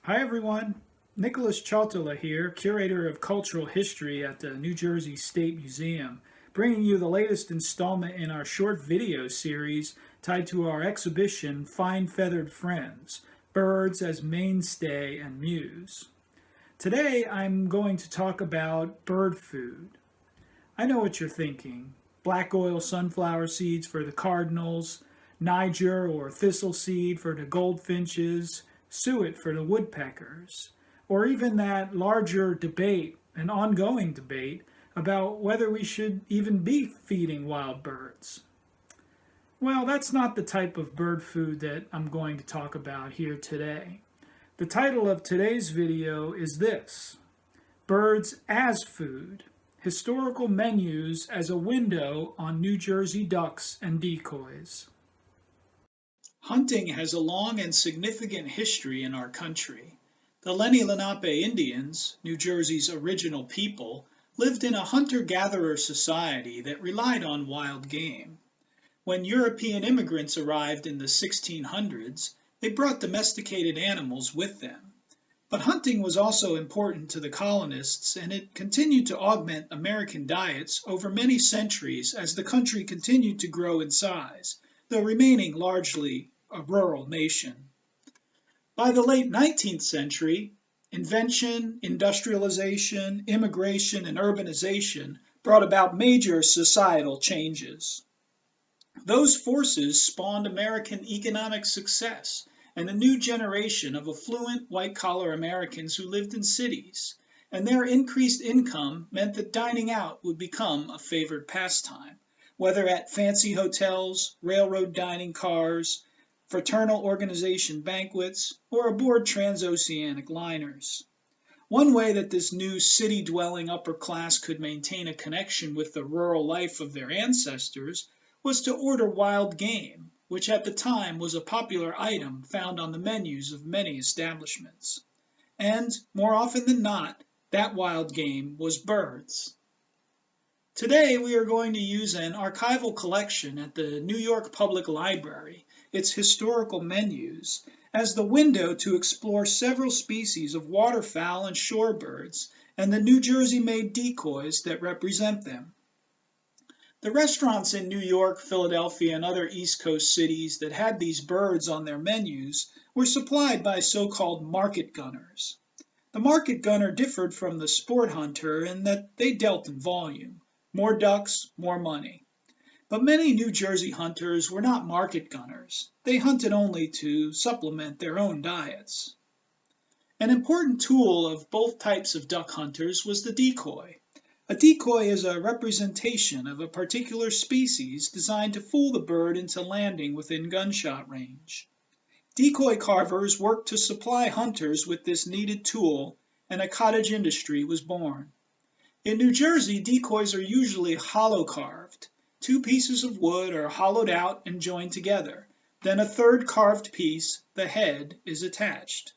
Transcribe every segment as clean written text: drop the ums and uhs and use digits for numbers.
Hi everyone, Nicholas Chautala here, Curator of Cultural History at the New Jersey State Museum, bringing you the latest installment in our short video series tied to our exhibition Fine Feathered Friends, Birds as Mainstay and Muse. Today I'm going to talk about bird food. I know what you're thinking. Black oil sunflower seeds for the cardinals, Niger or thistle seed for the goldfinches, suet for the woodpeckers, or even that larger debate, an ongoing debate, about whether we should even be feeding wild birds. Well, that's not the type of bird food that I'm going to talk about here today. The title of today's video is this: Birds as Food, Historical Menus as a Window on New Jersey Ducks and Decoys. Hunting has a long and significant history in our country. The Lenni Lenape Indians, New Jersey's original people, lived in a hunter-gatherer society that relied on wild game. When European immigrants arrived in the 1600s, they brought domesticated animals with them. But hunting was also important to the colonists, and it continued to augment American diets over many centuries as the country continued to grow in size, though remaining largely a rural nation. By the late 19th century, invention, industrialization, immigration, and urbanization brought about major societal changes. Those forces spawned American economic success and a new generation of affluent white-collar Americans who lived in cities, and their increased income meant that dining out would become a favored pastime, whether at fancy hotels, railroad dining cars, fraternal organization banquets, or aboard transoceanic liners. One way that this new city-dwelling upper class could maintain a connection with the rural life of their ancestors was to order wild game, which at the time was a popular item found on the menus of many establishments. And, more often than not, that wild game was birds. Today we are going to use an archival collection at the New York Public Library, its historical menus, as the window to explore several species of waterfowl and shorebirds and the New Jersey-made decoys that represent them. The restaurants in New York, Philadelphia, and other East Coast cities that had these birds on their menus were supplied by so-called market gunners. The market gunner differed from the sport hunter in that they dealt in volume. More ducks, more money. But many New Jersey hunters were not market gunners. They hunted only to supplement their own diets. An important tool of both types of duck hunters was the decoy. A decoy is a representation of a particular species designed to fool the bird into landing within gunshot range. Decoy carvers worked to supply hunters with this needed tool, and a cottage industry was born. In New Jersey, decoys are usually hollow carved. Two pieces of wood are hollowed out and joined together. Then a third carved piece, the head, is attached.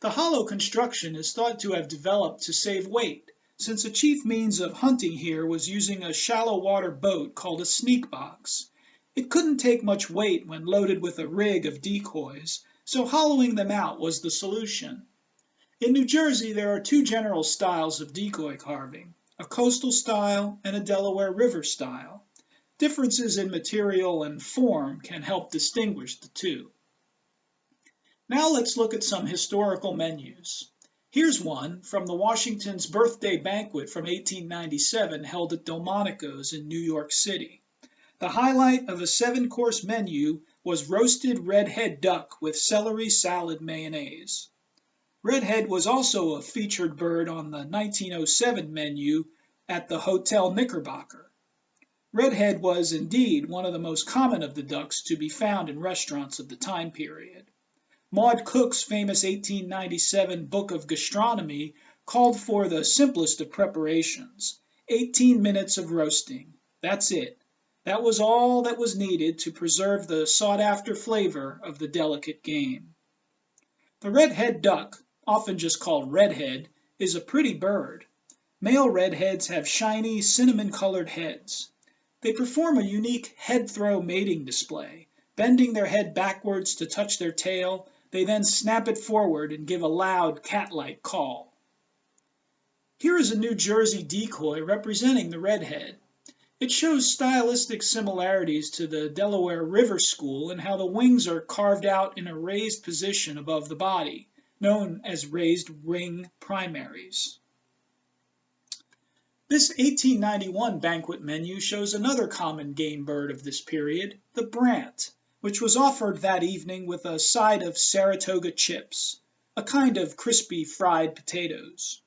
The hollow construction is thought to have developed to save weight, since a chief means of hunting here was using a shallow water boat called a sneak box. It couldn't take much weight when loaded with a rig of decoys, so hollowing them out was the solution. In New Jersey, there are two general styles of decoy carving, a coastal style and a Delaware River style. Differences in material and form can help distinguish the two. Now let's look at some historical menus. Here's one from the Washington's birthday banquet from 1897 held at Delmonico's in New York City. The highlight of a 7-course menu was roasted redhead duck with celery salad mayonnaise. Redhead was also a featured bird on the 1907 menu at the Hotel Knickerbocker. Redhead was indeed one of the most common of the ducks to be found in restaurants of the time period. Maud Cook's famous 1897 book of gastronomy called for the simplest of preparations, 18 minutes of roasting. That's it. That was all that was needed to preserve the sought-after flavor of the delicate game. The redhead duck, often just called redhead, is a pretty bird. Male redheads have shiny, cinnamon-colored heads. They perform a unique head-throw mating display, bending their head backwards to touch their tail, They then snap it forward and give a loud cat-like call. Here is a New Jersey decoy representing the redhead. It shows stylistic similarities to the Delaware River School in how the wings are carved out in a raised position above the body, known as raised wing primaries. This 1891 banquet menu shows another common game bird of this period, the brant, which was offered that evening with a side of Saratoga chips, a kind of crispy fried potatoes.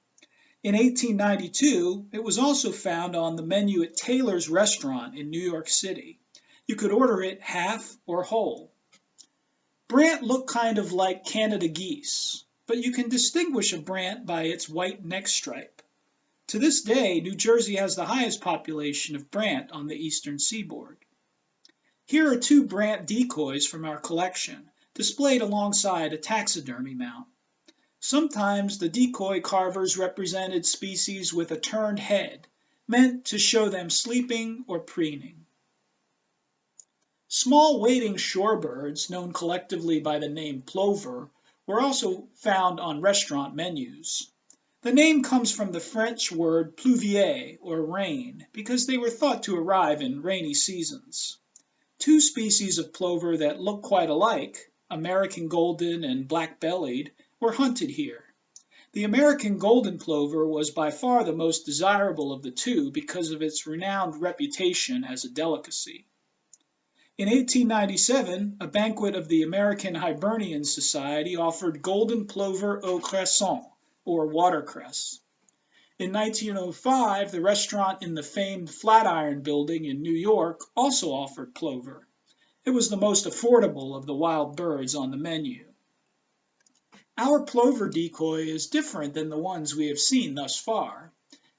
In 1892, it was also found on the menu at Taylor's Restaurant in New York City. You could order it half or whole. Brant look kind of like Canada geese, but you can distinguish a brant by its white neck stripe. To this day, New Jersey has the highest population of brant on the eastern seaboard. Here are two brant decoys from our collection, displayed alongside a taxidermy mount. Sometimes the decoy carvers represented species with a turned head, meant to show them sleeping or preening. Small wading shorebirds, known collectively by the name plover, were also found on restaurant menus. The name comes from the French word pluvier, or rain, because they were thought to arrive in rainy seasons. Two species of plover that look quite alike, American golden and black-bellied, were hunted here. The American golden plover was by far the most desirable of the two because of its renowned reputation as a delicacy. In 1897, a banquet of the American Hibernian Society offered golden plover au cresson, or watercress. In 1905, the restaurant in the famed Flatiron Building in New York also offered plover. It was the most affordable of the wild birds on the menu. Our plover decoy is different than the ones we have seen thus far.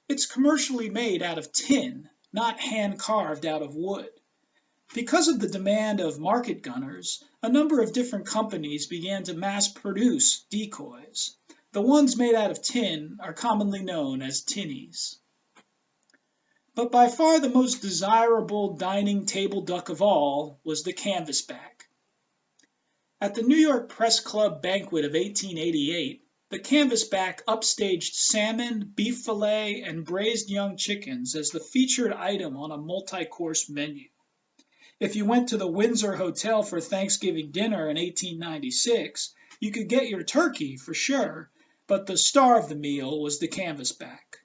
It's commercially made out of tin, not hand-carved out of wood. Because of the demand of market gunners, a number of different companies began to mass-produce decoys. The ones made out of tin are commonly known as tinnies. But by far the most desirable dining table duck of all was the canvasback. At the New York Press Club banquet of 1888, the canvasback upstaged salmon, beef fillet, and braised young chickens as the featured item on a multi-course menu. If you went to the Windsor Hotel for Thanksgiving dinner in 1896, you could get your turkey for sure, but the star of the meal was the canvasback.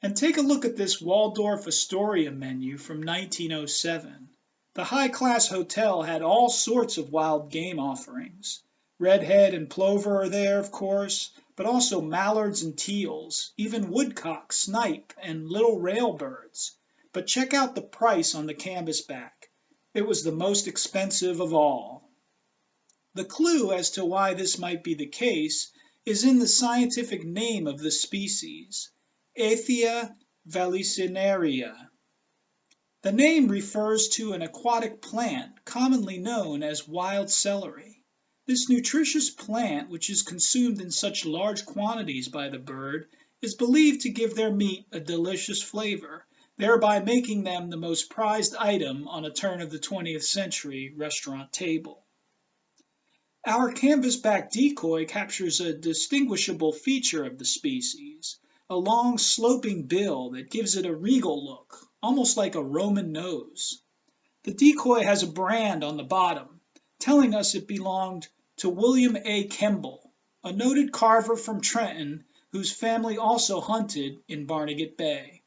And take a look at this Waldorf Astoria menu from 1907. The high-class hotel had all sorts of wild game offerings. Redhead and plover are there, of course, but also mallards and teals, even woodcock, snipe, and little railbirds. But check out the price on the canvasback. It was the most expensive of all. The clue as to why this might be the case is in the scientific name of the species, Aethia vallisneria. The name refers to an aquatic plant commonly known as wild celery. This nutritious plant, which is consumed in such large quantities by the bird, is believed to give their meat a delicious flavor, thereby making them the most prized item on a turn of the 20th century restaurant table. Our canvasback decoy captures a distinguishable feature of the species, a long sloping bill that gives it a regal look, almost like a Roman nose. The decoy has a brand on the bottom, telling us it belonged to William A. Kemble, a noted carver from Trenton whose family also hunted in Barnegat Bay.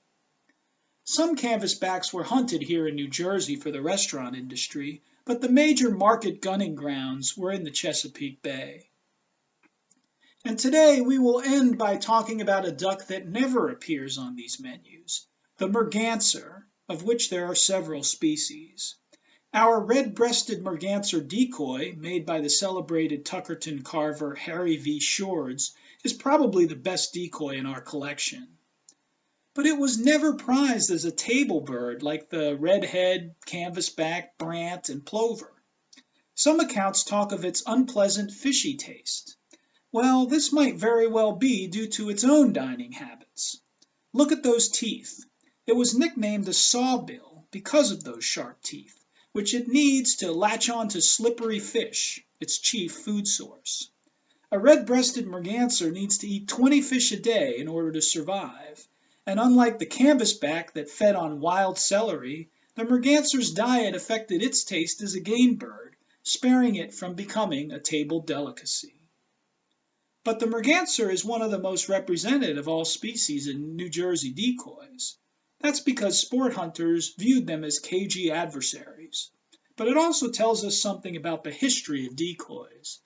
Some canvasbacks were hunted here in New Jersey for the restaurant industry, but the major market gunning grounds were in the Chesapeake Bay. And today we will end by talking about a duck that never appears on these menus, the merganser, of which there are several species. Our red-breasted merganser decoy, made by the celebrated Tuckerton carver Harry V. Shords, is probably the best decoy in our collection. But it was never prized as a table bird like the redhead, canvasback, brant, and plover. Some accounts talk of its unpleasant fishy taste. Well, this might very well be due to its own dining habits. Look at those teeth. It was nicknamed the sawbill because of those sharp teeth, which it needs to latch on to slippery fish, its chief food source. A red-breasted merganser needs to eat 20 fish a day in order to survive, and unlike the canvasback that fed on wild celery, the merganser's diet affected its taste as a game bird, sparing it from becoming a table delicacy. But the merganser is one of the most represented of all species in New Jersey decoys. That's because sport hunters viewed them as cagey adversaries. But it also tells us something about the history of decoys.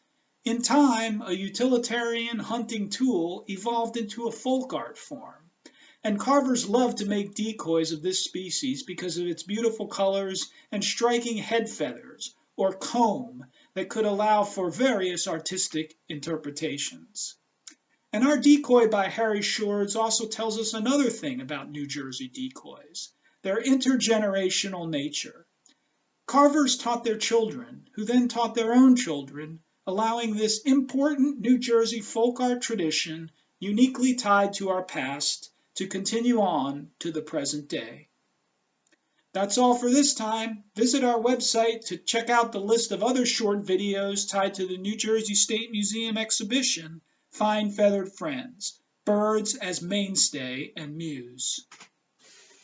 In time, a utilitarian hunting tool evolved into a folk art form, and carvers loved to make decoys of this species because of its beautiful colors and striking head feathers, or comb, that could allow for various artistic interpretations. And our decoy by Harry Shords also tells us another thing about New Jersey decoys, their intergenerational nature. Carvers taught their children, who then taught their own children, allowing this important New Jersey folk art tradition, uniquely tied to our past, to continue on to the present day. That's all for this time. Visit our website to check out the list of other short videos tied to the New Jersey State Museum exhibition, Fine Feathered Friends, Birds as Mainstay and Muse.